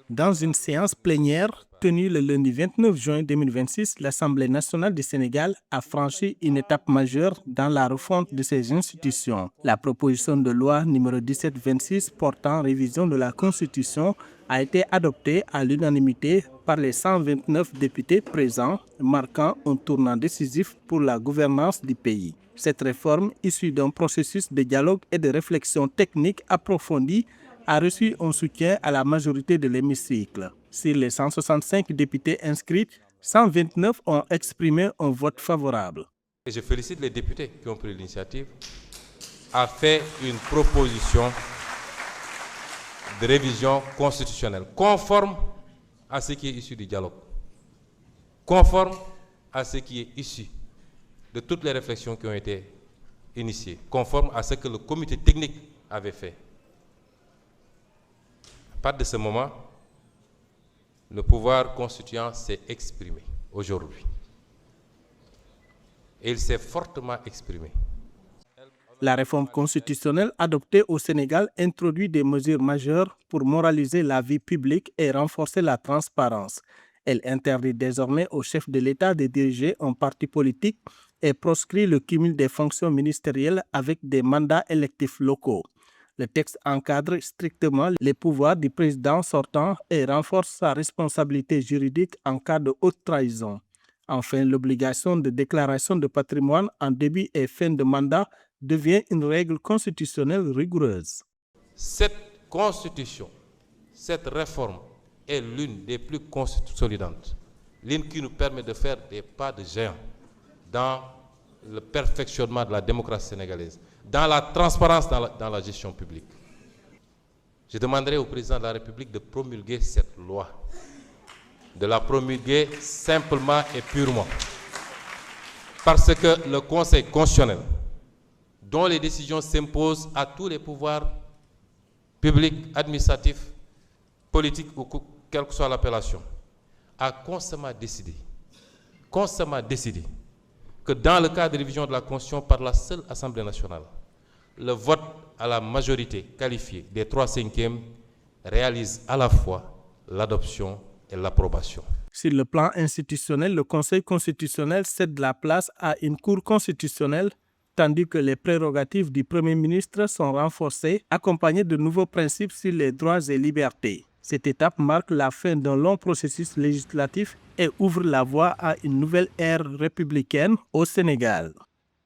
Dans une séance plénière tenue le lundi 29 juin 2026, l'Assemblée nationale du Sénégal a franchi une étape majeure dans la refonte de ses institutions. La proposition de loi numéro 1726 portant révision de la Constitution a été adoptée à l'unanimité par les 129 députés présents, marquant un tournant décisif pour la gouvernance du pays. Cette réforme, issue d'un processus de dialogue et de réflexion technique approfondie, a reçu un soutien à la majorité de l'hémicycle. Sur les 165 députés inscrits, 129 ont exprimé un vote favorable. Et je félicite les députés qui ont pris l'initiative à faire une proposition de révision constitutionnelle conforme à ce qui est issu du dialogue, conforme à ce qui est issu de toutes les réflexions qui ont été initiées, conforme à ce que le comité technique avait fait. À partir de ce moment, le pouvoir constituant s'est exprimé aujourd'hui. Et il s'est fortement exprimé. La réforme constitutionnelle adoptée au Sénégal introduit des mesures majeures pour moraliser la vie publique et renforcer la transparence. Elle interdit désormais au chef de l'État de diriger un parti politique et proscrit le cumul des fonctions ministérielles avec des mandats électifs locaux. Le texte encadre strictement les pouvoirs du président sortant et renforce sa responsabilité juridique en cas de haute trahison. Enfin, l'obligation de déclaration de patrimoine en début et fin de mandat devient une règle constitutionnelle rigoureuse. Cette constitution, cette réforme est l'une des plus consolidantes, l'une qui nous permet de faire des pas de géant dans le perfectionnement de la démocratie sénégalaise, dans la transparence dans la gestion publique. Je demanderai au président de la République de promulguer cette loi, de la promulguer simplement et purement, parce que le Conseil constitutionnel, dont les décisions s'imposent à tous les pouvoirs publics, administratifs, politiques ou quelle que soit l'appellation, a constamment décidé que dans le cas de révision de la Constitution par la seule Assemblée nationale, le vote à la majorité qualifiée des 3/5 réalise à la fois l'adoption et l'approbation. Sur le plan institutionnel, le Conseil constitutionnel cède la place à une Cour constitutionnelle, tandis que les prérogatives du Premier ministre sont renforcées, accompagnées de nouveaux principes sur les droits et libertés. Cette étape marque la fin d'un long processus législatif et ouvre la voie à une nouvelle ère républicaine au Sénégal.